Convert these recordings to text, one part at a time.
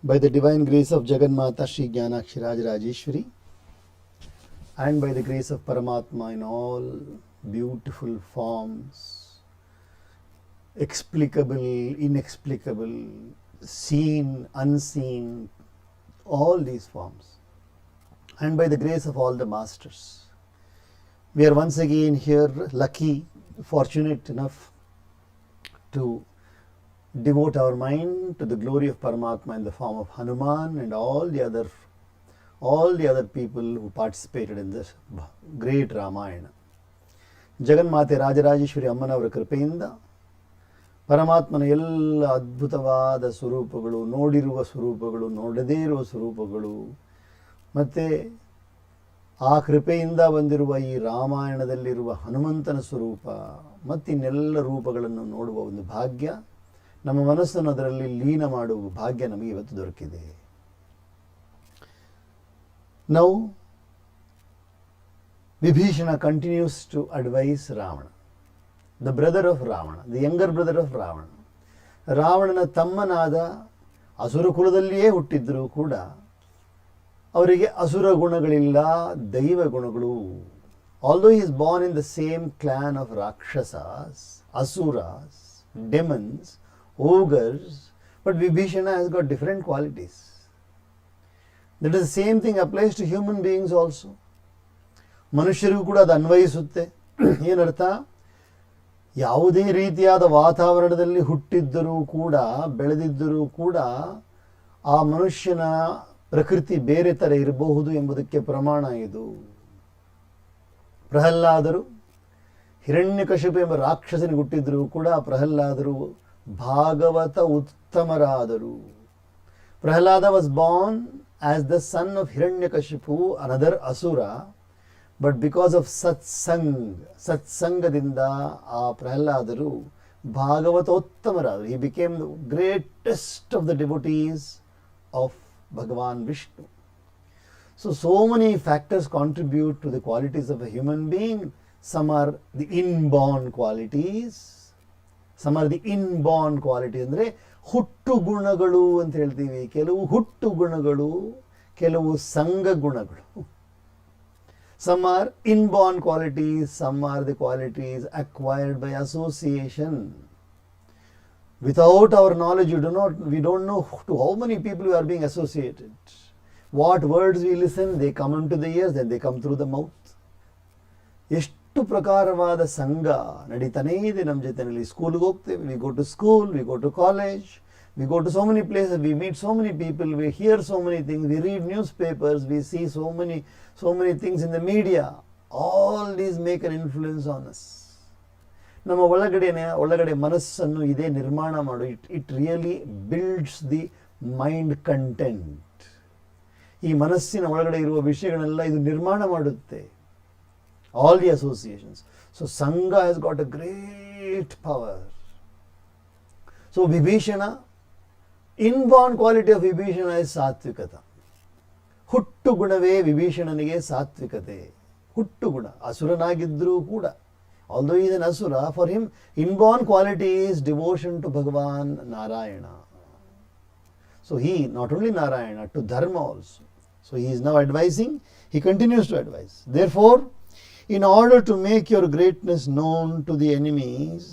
By the divine grace of Jagannatha Sri Gyanakshi Rajeshwari and by the grace of Paramatma in all beautiful forms, explicable, inexplicable, seen, unseen, all these forms, and by the grace of all the masters, we are once again here, lucky, fortunate enough to devote our mind to the glory of Paramatma in the form of Hanuman and all the other people who participated in this great Ramayana. ಜಗನ್ಮಾತೆ ರಾಜರಾಜೇಶ್ವರಿ ಅಮ್ಮನವರ ಕೃಪೆಯಿಂದ ಪರಮಾತ್ಮನ ಎಲ್ಲ ಅದ್ಭುತವಾದ ಸ್ವರೂಪಗಳು, ನೋಡಿರುವ ಸ್ವರೂಪಗಳು, ನೋಡದೇ ಇರುವ ಸ್ವರೂಪಗಳು, ಮತ್ತು ಆ ಕೃಪೆಯಿಂದ ಬಂದಿರುವ ಈ ರಾಮಾಯಣದಲ್ಲಿರುವ ಹನುಮಂತನ ಸ್ವರೂಪ ಮತ್ತಿನ್ನೆಲ್ಲ ರೂಪಗಳನ್ನು ನೋಡುವ ಒಂದು ಭಾಗ್ಯ, ನಮ್ಮ ಮನಸ್ಸನ್ನು ಅದರಲ್ಲಿ ಲೀನ ಮಾಡುವ ಭಾಗ್ಯ ನಮಗೆ ಇವತ್ತು ದೊರಕಿದೆ. Now, Vibhishana continues to advise Ravana, the brother of Ravana, the younger brother of Ravana. ರಾವಣನ ತಮ್ಮನಾದ ಅಸುರ ಕುಲದಲ್ಲಿಯೇ ಹುಟ್ಟಿದ್ದರೂ ಕೂಡ ಅವರಿಗೆ ಅಸುರ ಗುಣಗಳಿಲ್ಲ, ದೈವ ಗುಣಗಳು. Although he is born in the same clan of Rakshasas, Asuras, demons, ogres, but Vibhishana has got different qualities. That is the same thing applies to human beings also. ಮನುಷ್ಯರಿಗೂ ಕೂಡ ಅದು ಅನ್ವಯಿಸುತ್ತೆ. ಏನರ್ಥ? ಯಾವುದೇ ರೀತಿಯಾದ ವಾತಾವರಣದಲ್ಲಿ ಹುಟ್ಟಿದ್ದರೂ ಕೂಡ, ಬೆಳೆದಿದ್ದರೂ ಕೂಡ ಆ ಮನುಷ್ಯನ ಪ್ರಕೃತಿ ಬೇರೆ ಥರ ಇರಬಹುದು ಎಂಬುದಕ್ಕೆ ಪ್ರಮಾಣ ಇದು. ಪ್ರಹ್ಲಾದರು ಹಿರಣ್ಯಕಶಿಪು ಎಂಬ ರಾಕ್ಷಸನಿಗೆ ಹುಟ್ಟಿದ್ರೂ ಕೂಡ ಪ್ರಹ್ಲಾದರು Bhagavata ಉತ್ತಮರಾದರು. Prahlada was born as the son of Hiranyakashipu, another asura, but because of satsangadinda ಆ ಪ್ರಹ್ಲಾದರು ಭಾಗವತೋತ್ತಮರಾದರು. He became the greatest of the devotees of Bhagavan Vishnu. So many factors contribute to the qualities of a human being. Some are the inborn qualities, some are the inborn qualities, ಅಂದರೆ ಹುಟ್ಟು ಗುಣಗಳು ಅಂತ ಹೇಳ್ತೀವಿ. ಕೆಲವು ಹುಟ್ಟು ಗುಣಗಳು, ಕೆಲವು ಸಂಘ ಗುಣಗಳು. Some are inborn qualities, some are the qualities acquired by association. Without our knowledge, we don't know to how many people we are being associated. What words we listen, they come into the ears, then they come through the mouth. ಎಷ್ಟು ಪ್ರಕಾರವಾದ ಸಂಘ ನಡೀತಾನೇ ಇದೆ ನಮ್ಮ ಜೊತೆಯಲ್ಲಿ. ಸ್ಕೂಲ್ಗೆ ಹೋಗ್ತೇವೆ, we go to school, we go to college, we go to so many places, we meet so many people, we hear so many things, we read newspapers, we see so many things in the media. All these make an influence on us. ನಮ್ಮ ಒಳಗಡೆ ಮನಸ್ಸನ್ನು ಇದೇ ನಿರ್ಮಾಣ ಮಾಡು. It really builds the mind content. ಈ ಮನಸ್ಸಿನ ಒಳಗಡೆ ಇರುವ ವಿಷಯಗಳೆಲ್ಲ ಇದು ನಿರ್ಮಾಣ ಮಾಡುತ್ತೆ. All the associations. So Sangha has got a great power. So Vibhishana, inborn quality of Vibhishana is Satvikata. ಹುಟ್ಟು ಗುಣವೇ ವಿಭೀಷಣನಿಗೆ ಸಾತ್ವಿಕತೆ. ಹುಟ್ಟು ಗುಣ. ಅಸುರನಾಗಿದ್ದರೂ ಕೂಡ, although he is an asura, for him inborn quality is devotion to Bhagavan Narayana. So he, not only Narayana, to Dharma also. So he is now advising, he continues to advise. Therefore, in order to make your greatness known to the enemies,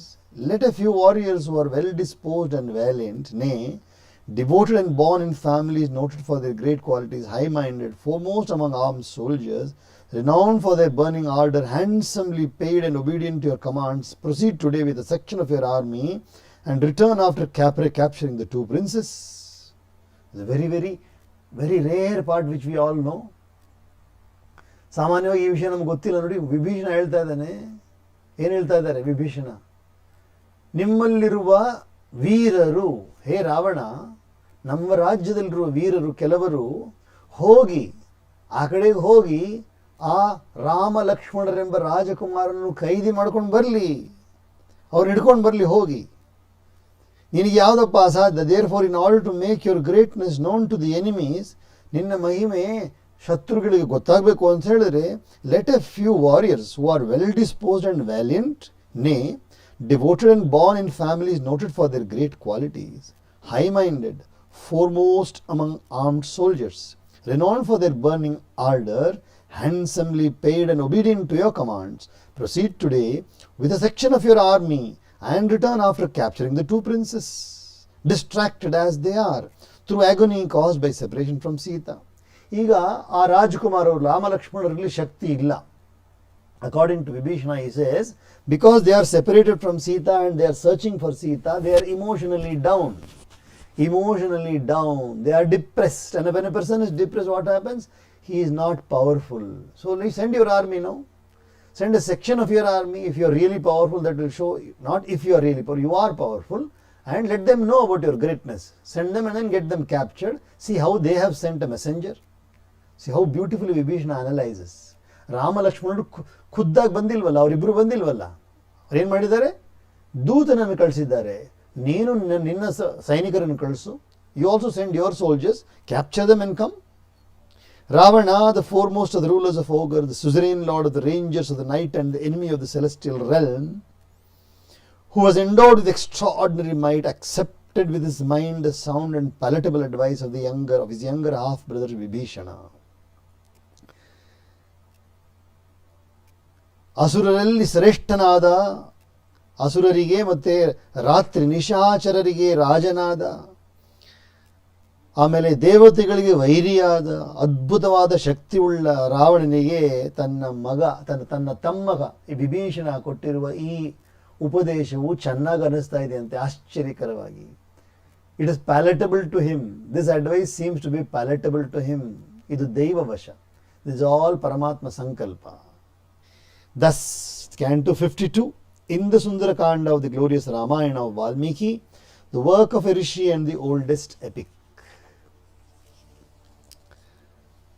let a few warriors who are well disposed and valiant, nay, devoted and born in families noted for their great qualities, high-minded, foremost among armed soldiers, renowned for their burning ardor, handsomely paid and obedient to your commands, proceed today with a section of your army and return after capturing the two princes. It's a very, very, very rare part which we all know. ಸಾಮಾನ್ಯವಾಗಿ ಈ ವಿಷಯ ನಮ್ಗೆ ಗೊತ್ತಿಲ್ಲ. ನೋಡಿ, ವಿಭೀಷಣ ಹೇಳ್ತಾ ಇದ್ದಾನೆ. ಏನು ಹೇಳ್ತಾ ಇದ್ದಾರೆ ವಿಭೀಷಣ? ನಿಮ್ಮಲ್ಲಿರುವ ವೀರರು, ಹೇ ರಾವಣ, ನಮ್ಮ ರಾಜ್ಯದಲ್ಲಿರುವ ವೀರರು ಕೆಲವರು ಹೋಗಿ ಆ ಕಡೆಗೆ ಹೋಗಿ ಆ ರಾಮ ಲಕ್ಷ್ಮಣರೆಂಬ ರಾಜಕುಮಾರನನ್ನು ಖೈದಿ ಮಾಡ್ಕೊಂಡು ಬರಲಿ, ಅವ್ರು ಹಿಡ್ಕೊಂಡು ಬರಲಿ ಹೋಗಿ. ನಿನಗೆ ಯಾವುದಪ್ಪ ಅಸಾಧ್ಯ? Therefore in order to make your greatness known to the enemies, ನಿನ್ನ ಮಹಿಮೆ ಶತ್ರುಗಳಿಗೆ ಗೊತ್ತಾಗಬೇಕು ಅಂತ ಹೇಳಿದ್ರೆ, let a few warriors who are well disposed and valiant, ನೇ devoted and born in families noted for their great qualities, high-minded, foremost among armed soldiers, renowned for their burning ardor, handsomely paid and obedient to your commands, proceed today with a section of your army and return after capturing the two princes, distracted as they are through agony caused by separation from Sita. ಈಗ ಆ ರಾಜಕುಮಾರ್ ಅವರು ರಾಮ ಲಕ್ಷ್ಮಣರಲ್ಲಿ ಶಕ್ತಿ ಇಲ್ಲ. According to Vibhishana, he says, because they are separated from Sita and they are searching for Sita, they are emotionally down. Emotionally down. They are depressed. And when a person is depressed, what happens? He is not powerful. So send your army now. Send a section of your army. If you are really powerful, that will show, not if you are really powerful, you are powerful. And let them know about your greatness. Send them and then get them captured. See how they have sent a messenger. See how beautifully Vibhishana analyzes. Rama ಲಕ್ಷ್ಮಣರು ಖುದ್ದಾಗಿ ಬಂದಿಲ್ವಲ್ಲ, ಅವರಿಬ್ಬರು ಬಂದಿಲ್ವಲ್ಲ, ಅವ್ರೇನು ಮಾಡಿದ್ದಾರೆ? ದೂತನನ್ನು ಕಳಿಸಿದ್ದಾರೆ. ನೀನು ನಿನ್ನ ಸೈನಿಕರನ್ನು ಕಳಿಸು. You also send your soldiers, capture them and come. Ravana, the foremost of the rulers of Ogre, the suzerain lord of the rangers of the night and the enemy of the celestial realm, who was endowed with extraordinary might, accepted with his mind the sound and palatable advice of his younger half brother Vibhishana. ಅಸುರರಲ್ಲಿ ಶ್ರೇಷ್ಠನಾದ, ಅಸುರರಿಗೆ ಮತ್ತು ರಾತ್ರಿ ನಿಶಾಚರರಿಗೆ ರಾಜನಾದ, ಆಮೇಲೆ ದೇವತೆಗಳಿಗೆ ವೈರಿಯಾದ ಅದ್ಭುತವಾದ ಶಕ್ತಿಯುಳ್ಳ ರಾವಣನಿಗೆ ತನ್ನ ತಮ್ಮಗ ಈ ವಿಭೀಷಣ ಕೊಟ್ಟಿರುವ ಈ ಉಪದೇಶವು ಚೆನ್ನಾಗಿ ಅನಿಸ್ತಾ ಇದೆ ಅಂತೆ, ಆಶ್ಚರ್ಯಕರವಾಗಿ. It is palatable to him. This advice seems to be palatable to him. ಇದು ದೈವವಶ. ದಿಸ್ ಇಸ್ ಆಲ್ ಪರಮಾತ್ಮ ಸಂಕಲ್ಪ. Thus, Canto 52, in the Sundarakanda of the glorious Ramayana of Valmiki, the work of a rishi and the oldest epic.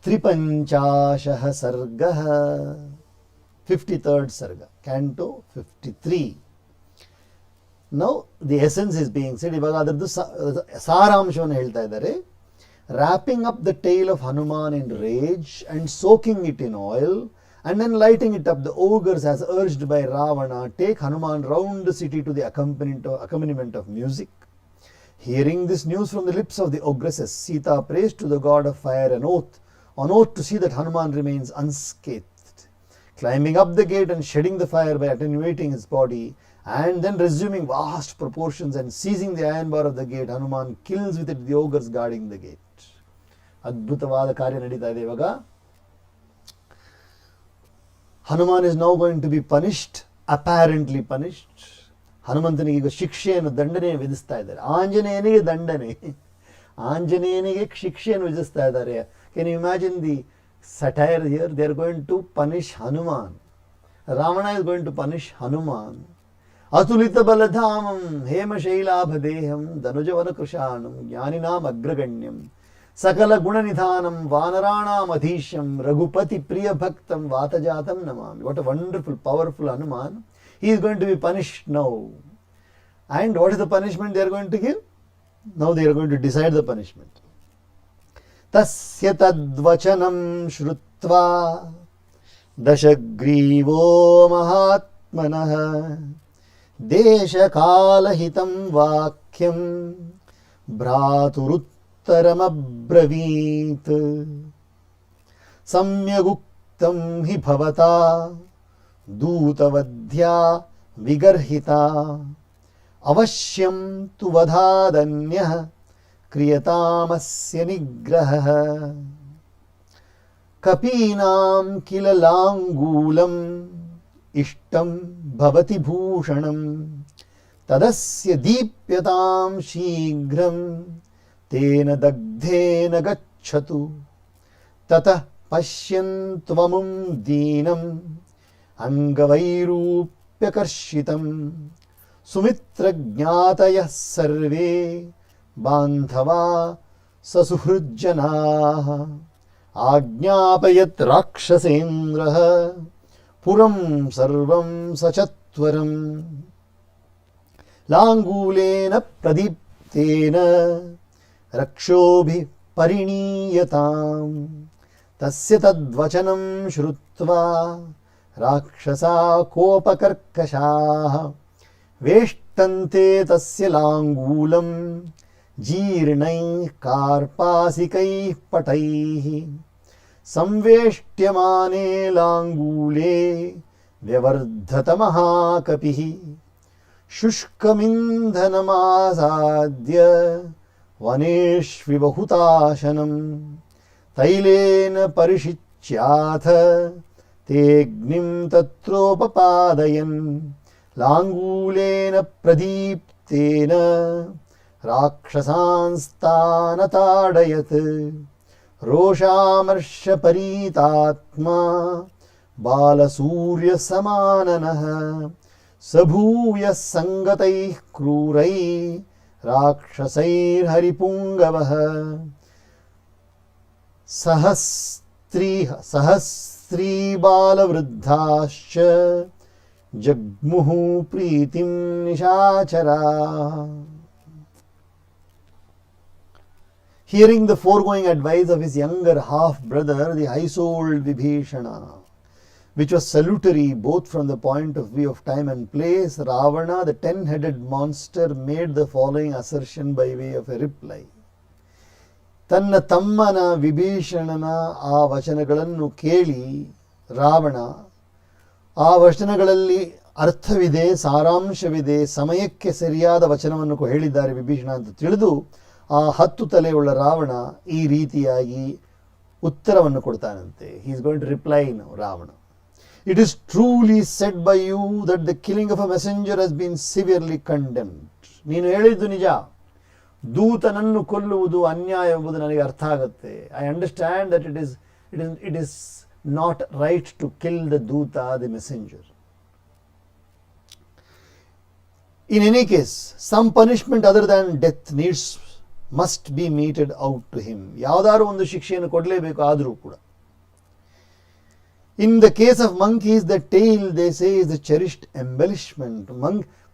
Tripanchashaha Sargaha, 53rd Sarga, Canto 53. Now, the essence is being said. ಇವಾಗ ಅದರದ್ದು ಸಾರಾಂಶವನ್ನು ಹೇಳ್ತಾ ಇದ್ದಾರೆ. Wrapping up the tale of Hanuman in rage and soaking it in oil, and then lighting it up, the ogres, as urged by Ravana, take Hanuman round the city to the accompaniment of music. Hearing this news from the lips of the ogresses, Sita prays to the god of fire on oath to see that Hanuman remains unscathed. Climbing up the gate and shedding the fire by attenuating his body, and then resuming vast proportions and seizing the iron bar of the gate, Hanuman kills with it the ogres guarding the gate. ಅದ್ಭುತವಾದ ಕಾರ್ಯ ನಡೀತಾ ಇದೆ ಇವಾಗ. Hanuman is now going to be punished, apparently punished. ಹನುಮಂತನಿಗೆ ಈಗ ಶಿಕ್ಷೆಯನ್ನು, ದಂಡನೆ ವಿಧಿಸ್ತಾ ಇದ್ದಾರೆ. ಆಂಜನೇಯನಿಗೆ ದಂಡನೆ, ಆಂಜನೇಯನಿಗೆ ಶಿಕ್ಷೆಯನ್ನು ವಿಧಿಸ್ತಾ ಇದ್ದಾರೆ. Can you imagine the satire here? They are going to punish Hanuman. Ravana is going to punish Hanuman. ಅತುಲಿತ ಬಲಧಾಮಂ ಹೇಮಶೈಲಾಭದೇಹಂ ಧನುಜವನ ಕೃಶಾಣಂ ಜ್ಞಾನಿನಾಂ ಅಗ್ರಗಣ್ಯಂ ಸಕಲ ಗುಣನಿಧಾನಂ ವಾನರಾಣಾಂ ಅಧೀಶ್ಯಂ ರಘುಪತಿ ಪ್ರಿಯ ಭಕ್ತಂ ವಾತಜಾತಂ ನಮಾಮಿ. What a wonderful, powerful Hanuman. He is going to be punished now. And what is the punishment they are going to give? Now they are going to decide the punishment. Tasya tadvachanam shrutva dashagrivo mahatmanah ದೇಶಕಾಲಹಿತಂ ವಾಕ್ಯಂ ಭ್ರಾತುರುತ್ತರಮಬ್ರವೀತ್ ಸಮ್ಯಗುಕ್ತಂ ಹಿ ಭವತಾ ದೂತವದ್ಯಾ ವಿಗರ್ಹಿತಾ ಅವಶ್ಯಂ ತು ವಧಾದನ್ಯಃ ಕ್ರಿಯತಾಮಸ್ಯ ನಿಗ್ರಹಃ ಕಪೀನಾಂ ಕಿಲ ಲಾಂಗೂಲಂ ಇಷ್ಟಂ ಭವತಿ ಭೂಷಣಂ ತದಸ್ಯ ದೀಪ್ಯತಾಂ ಶೀಘ್ರಂ ತೇನ ದಗ್ಧೇನ ಗಚ್ಚತು ತತಃ ಪಶ್ಯನ್ತ್ವಮುಂ ದೀನಂ ಅಂಗವೈರೂಪ್ಯಕರ್ಷಿತಂ ಸುಮಿತ್ರಜ್ಞಾತಯಃ ಸರ್ವೇ ಬಾಂಧವಾ ಸಸುಹೃಜ್ಜನಾಃ ಆಜ್ಞಾಪಯತ್ ರಾಕ್ಷಸೇಂದ್ರಃ ಪುರಂ ಸರ್ವಂ ಸಚತ್ವರಂ ಲಾಂಗೂಲೇನ ಪ್ರದೀಪ್ತೇನ ರಕ್ಷೋಭಿ ಪರಿಣೀಯತಾಂ ತಸ್ಯ ತದ್ವಚನಂ ಶ್ರುತ್ವಾ ರಾಕ್ಷಸಾ ಕೋಪಕರ್ಕಶಾಃ ವೇಷ್ಟಂತೆ ತಸ್ಯ ಲಾಂಗೂಲಂ जीर्णैः कार्पासिकैः पटैः संवेष्ट्यमाने लाङ्गूले व्यवर्धत महाकपिः शुष्कमिन्धनमासाद्य वनेष्विव हुताशनं तैलेन परिषिच्याथ तेऽग्निं तत्रोपपादयन् लाङ्गूलेन प्रदीप्तेन राक्षसांस्तानताडयत् रोषामर्षपरीतात्मा बालसूर्यसमाननः सभूयः सङ्गतैः क्रूरैः राक्षसैर्हरिपुङ्गवः सहस्रीबालवृद्धाश्च जग्मुः प्रीतिं निशाचराः. Hearing the foregoing advice of his younger half-brother, the high-souled Vibhishana, which was salutary both from the point of view of time and place, Ravana, the 10-headed monster, made the following assertion by way of a reply. ತನ್ನ ತಮ್ಮನ ವಿಭೀಷಣನ ಆ ವಚನಗಳನ್ನು ಕೇಳಿ ರಾವಣ ಆ ವಚನಗಳಲ್ಲಿ ಅರ್ಥವಿದೆ, ಸಾರಾಂಶವಿದೆ, ಸಮಯಕ್ಕೆ ಸರಿಯಾದ ವಚನವನ್ನು ಹೇಳಿದ್ದಾರೆ ವಿಭೀಷಣ ಅಂತ ತಿಳಿದು ಆ 10 ತಲೆಯುಳ್ಳ ರಾವಣ ಈ ರೀತಿಯಾಗಿ ಉತ್ತರವನ್ನು ಕೊಡ್ತಾನಂತೆ. He is going to reply now. Ravana, it is truly said by you that the killing of a messenger has been severely condemned. ನೀನು ಹೇಳಿದ್ದು ನಿಜ, ದೂತನನ್ನು ಕೊಲ್ಲುವುದು ಅನ್ಯಾಯ ಎಂಬುದು ನನಗೆ ಅರ್ಥ ಆಗುತ್ತೆ. I understand that it is not right to kill the duta, the messenger. In any case some punishment other than death must be meted out to him. ಯಾವುದಾದ್ರೂ ಒಂದು ಶಿಕ್ಷೆಯನ್ನು ಕೊಡಲೇಬೇಕು. ಆದರೂ ಕೂಡ in the case of monkeys the tail they say is the cherished embellishment.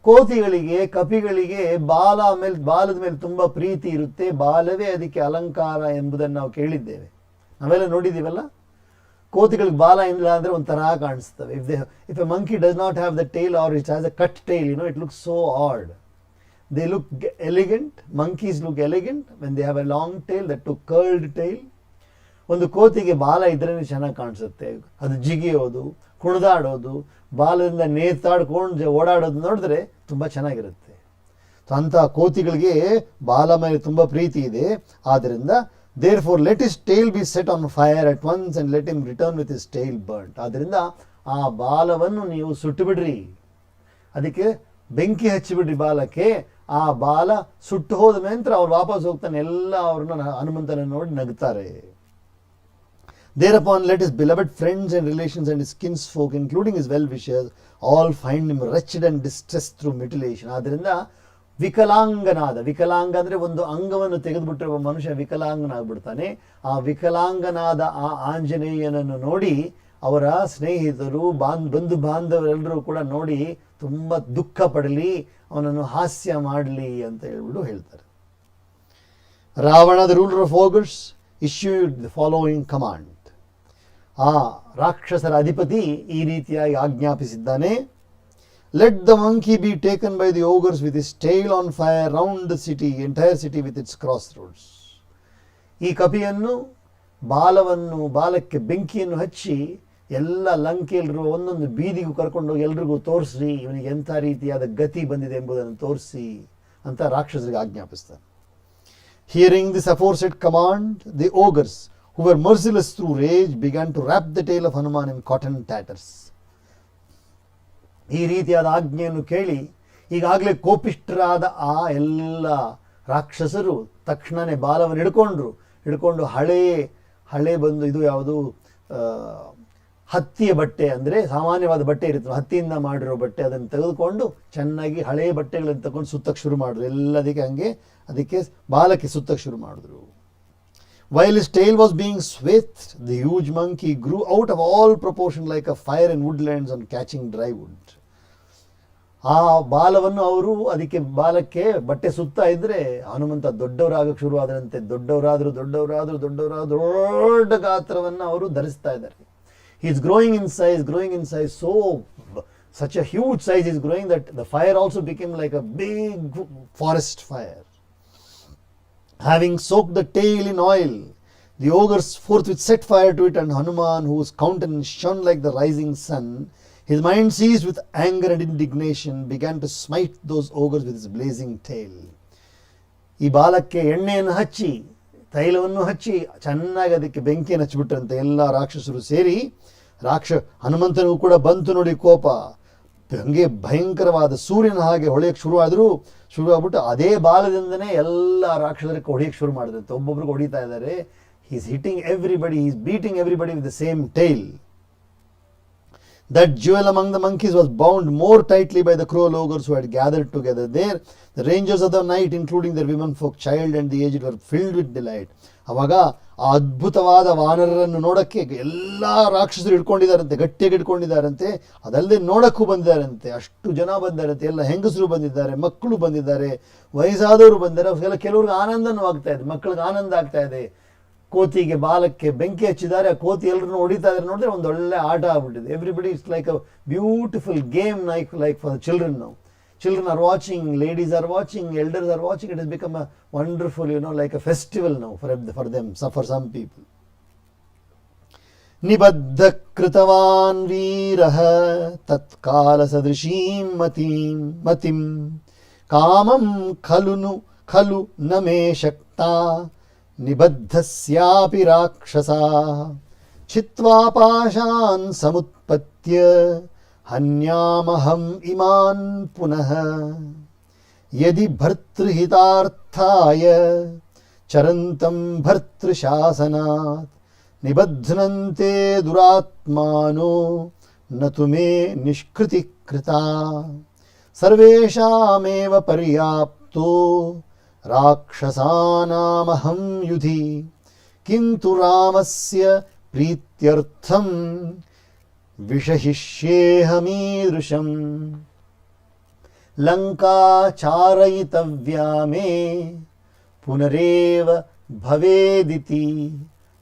ಕೋತಿಗಳಿಗೆ, ಕಪಿಗಳಿಗೆ ಬಾಲದ ಮೇಲೆ ತುಂಬ ಪ್ರೀತಿ ಇರುತ್ತೆ, ಬಾಲವೇ ಅದಕ್ಕೆ ಅಲಂಕಾರ ಎಂಬುದನ್ನು ನಾವು ಕೇಳಿದ್ದೇವೆ, ನಾವೆಲ್ಲ ನೋಡಿದ್ದೀವಲ್ಲ. ಕೋತಿಗಳಿಗೆ ಬಾಲ ಇಲ್ಲ ಅಂದರೆ ಒಂಥರ ಕಾಣಿಸ್ತವೆ. If a monkey does not have the tail or it has a cut tail, it looks so odd. They look elegant. Monkeys look elegant when they have a long tail, that to curled tail. ಒಂದು ಕೋತಿಗೆ ಬಾಲ ಇದ್ರೇ ಚೆನ್ನಾಗಿ ಕಾಣಿಸುತ್ತೆ. ಅದು ಜಿಗಿಯೋದು, ಕುಣಿದಾಡೋದು, ಬಾಲದಿಂದ ನೇತಾಡ್ಕೊಂಡು ಓಡಾಡೋದು ನೋಡಿದ್ರೆ ತುಂಬ ಚೆನ್ನಾಗಿರುತ್ತೆ. ಅಂಥ ಕೋತಿಗಳಿಗೆ ಬಾಲ ಮೇಲೆ ತುಂಬ ಪ್ರೀತಿ ಇದೆ. ಆದ್ದರಿಂದ therefore let his tail be set on fire at once and let him return with his tail burnt. ಆದ್ದರಿಂದ ಆ ಬಾಲವನ್ನು ನೀವು ಸುಟ್ಟು ಬಿಡ್ರಿ, ಅದಕ್ಕೆ ಬೆಂಕಿ ಹಚ್ಚಿಬಿಡ್ರಿ ಬಾಲಕ್ಕೆ. ಆ ಬಾಲ ಸುಟ್ಟು ಹೋದ ನಂತರ ಅವ್ರು ವಾಪಸ್ ಹೋಗ್ತಾನೆ. ಎಲ್ಲ ಅವ್ರನ್ನ ಹನುಮಂತನ ನೋಡಿ ನಗ್ತಾರೆ. Thereupon let his beloved friends and relations and his kinsfolk, including his well-wishers, all find him wretched and distressed through mutilation. ಆದ್ದರಿಂದ ವಿಕಲಾಂಗ ಅಂದರೆ ಒಂದು ಅಂಗವನ್ನು ತೆಗೆದುಬಿಟ್ಟಿರುವ ಮನುಷ್ಯ ವಿಕಲಾಂಗನಾಗ್ಬಿಡ್ತಾನೆ. ಆ ವಿಕಲಾಂಗನಾದ ಆ ಆಂಜನೇಯನನ್ನು ನೋಡಿ ಅವರ ಸ್ನೇಹಿತರು, ಬಂಧು ಬಾಂಧವರೆಲ್ಲರೂ ಕೂಡ ನೋಡಿ ತುಂಬ ದುಃಖ ಪಡಲಿ, ಅವನನ್ನು ಹಾಸ್ಯ ಮಾಡಲಿ ಅಂತ ಹೇಳ್ತಾರೆ. Ravana, the ruler of ogres, issued the following command. ಆ ರಾಕ್ಷಸರ ಅಧಿಪತಿ ಈ ರೀತಿಯಾಗಿ ಆಜ್ಞಾಪಿಸಿದ್ದಾನೆ. Let the monkey be taken by the ogres with his tail on fire round the city, entire city with its crossroads. ಈ ಕಪಿಯನ್ನು ಬಾಲಕ್ಕೆ ಬೆಂಕಿಯನ್ನು ಹಚ್ಚಿ ಎಲ್ಲ ಲಂಕೆಯಲ್ಲಿರುವ ಒಂದೊಂದು ಬೀದಿಗೂ ಕರ್ಕೊಂಡೋಗಿ ಎಲ್ರಿಗೂ ತೋರಿಸ್ರಿ, ಇವನಿಗೆ ಎಂಥ ರೀತಿಯಾದ ಗತಿ ಬಂದಿದೆ ಎಂಬುದನ್ನು ತೋರಿಸಿ ಅಂತ ರಾಕ್ಷಸರಿಗೆ ಆಜ್ಞಾಪಿಸ್ತಾನೆ. Hearing this aforesaid command, the ogres, who were merciless through rage, began to wrap the tail of Hanuman in cotton tatters. ಈ ರೀತಿಯಾದ ಆಜ್ಞೆಯನ್ನು ಕೇಳಿ ಈಗಾಗಲೇ ಕೋಪಿಷ್ಠರಾದ ಆ ಎಲ್ಲ ರಾಕ್ಷಸರು ತಕ್ಷಣವೇ ಬಾಲವನ್ನು ಹಿಡ್ಕೊಂಡು ಹಳೆ ಬಂದು ಇದು ಯಾವುದು ಹತ್ತಿಯ ಬಟ್ಟೆ, ಅಂದರೆ ಸಾಮಾನ್ಯವಾದ ಬಟ್ಟೆ ಇರುತ್ತೆ, ಹತ್ತಿಯಿಂದ ಮಾಡಿರೋ ಬಟ್ಟೆ, ಅದನ್ನು ತೆಗೆದುಕೊಂಡು ಚೆನ್ನಾಗಿ ಹಳೆಯ ಬಟ್ಟೆಗಳನ್ನು ತಗೊಂಡು ಸುತ್ತಕ್ಕೆ ಶುರು ಮಾಡಿದ್ರು. ಎಲ್ಲದಕ್ಕೆ ಅದಕ್ಕೆ ಬಾಲಕ್ಕೆ ಸುತ್ತಕ್ಕೆ ಶುರು ಮಾಡಿದ್ರು. While his tail was being swathed, the huge monkey grew out of all proportion like a fire in woodlands on catching dry wood. ಆ ಬಾಲವನ್ನು ಅವರು ಅದಕ್ಕೆ ಬಾಲಕ್ಕೆ ಬಟ್ಟೆ ಸುತ್ತಾ ಇದ್ರೆ ಹನುಮಂತ ದೊಡ್ಡವರಾಗಕ್ಕೆ ಶುರು ಆದ್ರಂತೆ. ದೊಡ್ಡವರಾದ್ರು ದೊಡ್ಡ ಗಾತ್ರವನ್ನು ಅವರು ಧರಿಸ್ತಾ ಇದ್ದಾರೆ. He is growing in size, such a huge size is growing that the fire also became like a big forest fire. Having soaked the tail in oil, the ogres forthwith set fire to it, and Hanuman, whose countenance shone like the rising sun, his mind seized with anger and indignation, began to smite those ogres with his blazing tail. ಈ ಬಾಲಕ್ಕೆ ಎಣ್ಣೆಯನ್ನು ಹಚ್ಚಿ ತೈಲವನ್ನು ಹಚ್ಚಿ ಚೆನ್ನಾಗಿ ಅದಕ್ಕೆ ಬೆಂಕಿಯನ್ನು ಹಚ್ಚಿಬಿಟ್ರಂತೆ ಎಲ್ಲ ರಾಕ್ಷಸರು ಸೇರಿ. ಹನುಮಂತನಿಗೂ ಕೂಡ ಬಂತು ನೋಡಿ ಕೋಪ. ಹಂಗೆ ಭಯಂಕರವಾದ ಸೂರ್ಯನ ಹಾಗೆ ಹೊಳೆಯಕ್ಕೆ ಶುರುವಾಗ್ಬಿಟ್ಟು ಅದೇ ಬಾಲದಿಂದನೇ ಎಲ್ಲ ರಾಕ್ಷಸರಿಗೆ ಹೊಡೆಯಕ್ಕೆ ಶುರು ಮಾಡಿದಂತೆ. ಒಬ್ಬೊಬ್ರಿಗೆ ಹೊಡಿತಾ ಇದ್ದಾರೆ. He's hitting everybody, he's beating everybody with the same tail. That jewel among the monkeys was bound more tightly by the cruel ogres who had gathered together there. The rangers of the night, including their women folk, child and the aged, were filled with delight. ಅವಾಗ ಆ ಅದ್ಭುತವಾದ ವಾನರರನ್ನು ನೋಡಕ್ಕೆ ಎಲ್ಲ ರಾಕ್ಷಸರು ಇಟ್ಕೊಂಡಿದ್ದಾರಂತೆ, ಗಟ್ಟಿಯಾಗಿ ಇಟ್ಕೊಂಡಿದ್ದಾರಂತೆ. ಅದಲ್ಲದೆ ನೋಡಕ್ಕೂ ಬಂದಿದ್ದಾರಂತೆ. ಅಷ್ಟು ಜನ ಬಂದಿದ್ದಾರಂತೆ. ಎಲ್ಲ ಹೆಂಗಸರು ಬಂದಿದ್ದಾರೆ, ಮಕ್ಕಳು ಬಂದಿದ್ದಾರೆ, ವಯಸ್ಸಾದವರು ಬಂದಿದ್ದಾರೆ. ಕೆಲವ್ರಿಗೆ ಆನಂದನೂ ಆಗ್ತಾ ಇದೆ, ಮಕ್ಕಳಿಗೆ ಆನಂದ ಆಗ್ತಾ ಇದೆ. ಕೋತಿಗೆ ಬಾಲಕ್ಕೆ ಬೆಂಕಿ ಹಚ್ಚಿದ್ದಾರೆ, ಆ ಕೋತಿ ಎಲ್ಲರನ್ನು ಹೊಡಿತಾ ಇದ್ದಾರೆ. ನೋಡಿದ್ರೆ ಒಂದು ಒಳ್ಳೆ ಆಟ ಆಗ್ಬಿಟ್ಟಿದೆ. Everybody it's like a beautiful game, like for the children. ನಾವು children are watching, ladies are watching, elders are watching. It has become a wonderful, like a festival now for them, for some people. Nibaddha kritavan veeraha tatkala sadrishim matim kamam khalu name shakta nibaddhasyapi rakshasa chitva pashan samutpatya हन्यामहम इमान पुनः यदि भर्तृहितार्थाय चरन्तं भर्तृशासनात् निबध्नन्ते दुरात्मानो न तुमे निष्कृति कृता सर्वेषामेव पर्याप्तो राक्षसानामहं युधि किन्तु रामस्य प्रीत्यर्थं विषहिष्येऽहमीदृशम् लंका चारयितव्या मे पुनरेव भवेदिति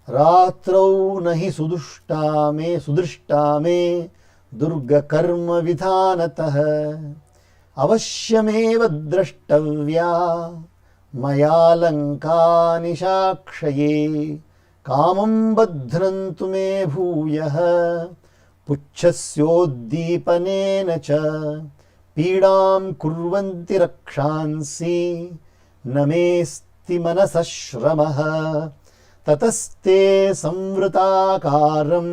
रात्रौ न हि सुदृष्टा मे दुर्गकर्म विधानतः अवश्यमेव द्रष्टव्या मया लंका निशाक्षये कामं बध्नन्तु मे भूयः पुच्छस्योद्दीपनेन च पीडां कुर्वन्ति रक्षांसि न मेस्ति मनसः श्रमः ततस्ते संवृताकारं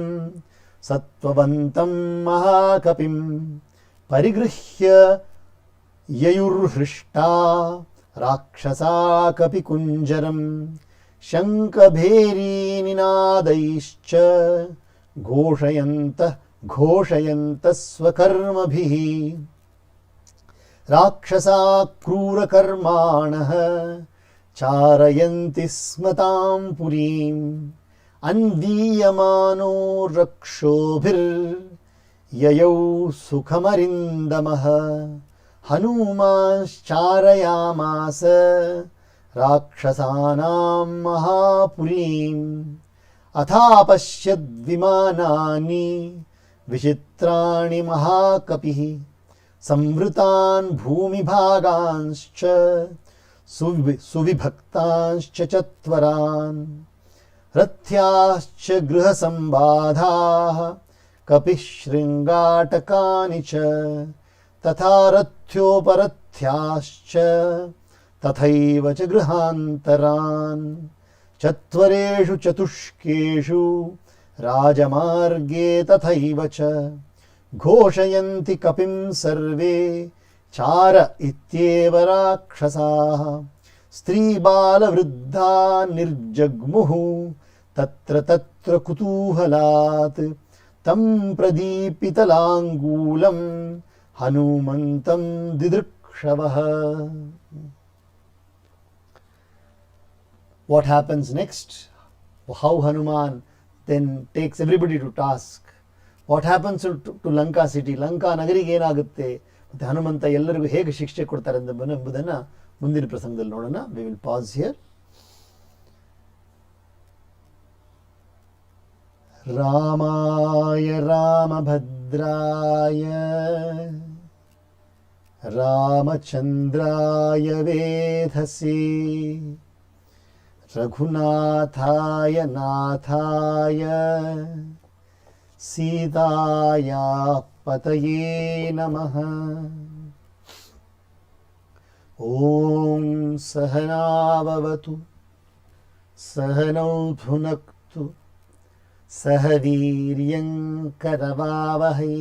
सत्त्ववन्तं महाकपिं परिगृह्य ययुर्हृष्टा राक्षसा कपिकुञ्जरं शङ्खभेरीनिनादैश्च घोषयन्तः स्वकर्मभिः राक्षसा क्रूरकर्माणः चारयन्ति स्म तां पुरीम् अन्वीयमानो रक्षोभिर्ययौ सुखमरिन्दमः हनूमाश्चारयामास राक्षसानां महापुरीम् अथापश्यद्विमानानि विचित्राणि महाकपिः संवृतान् भूमिभागांश्च सुविभक्तांश्च चत्वरान् रथ्याश्च गृहसंबाधाः कपिः शृङ्गाटकानि च तथा रथ्योपरथ्याश्च तथैव च गृहान्तरान् चत्वरेषु चतुष्केषु राजमार्गे तथैव च घोषयन्ति कपिं सर्वे चार इत्येव राक्षसाः स्त्रीबालवृद्धा निर्जग्मुः तत्र तत्र कुतूहलात् तं प्रदीपितलाङ्गूलं हनुमन्तं दिदृक्षवः. What happens next? How Hanuman then takes everybody to task. What happens to Lanka city? Lanka ನಗರಿಗೆ ಏನಾಗುತ್ತೆ ಮತ್ತೆ ಹನುಮಂತ ಎಲ್ಲರಿಗೂ ಹೇಗೆ ಶಿಕ್ಷೆ ಕೊಡ್ತಾರೆ ಎಂಬುದನ್ನು ಮುಂದಿನ ಪ್ರಸಂಗದಲ್ಲಿ ನೋಡೋಣ. We will pause here. ರಾಮಾಯ ರಾಮಭದ್ರಾಯ ರಾಮಚಂದ್ರಾಯ ವೇಧಸೇ रघुनाथाय नाथाय सीताया पतये नमः। ॐ सहनाववतु सहनौ भुनक्तु सह वीर्यं करवावहै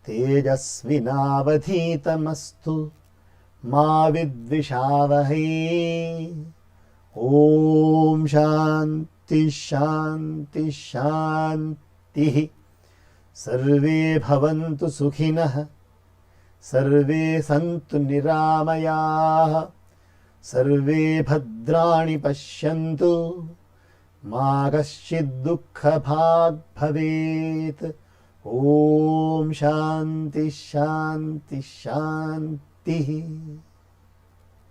तेजस्विनावधीतमस्तु मा विद्विषावहै। ॐ शान्ति शान्ति शान्तिः। सर्वे भवन्तु सुखिनः सर्वे सन्तु निरामयाः सर्वे भद्राणि पश्यन्तु मा कश्चित् दुःखभाग् भवेत्। ॐ शान्ति शान्ति शान्तिः।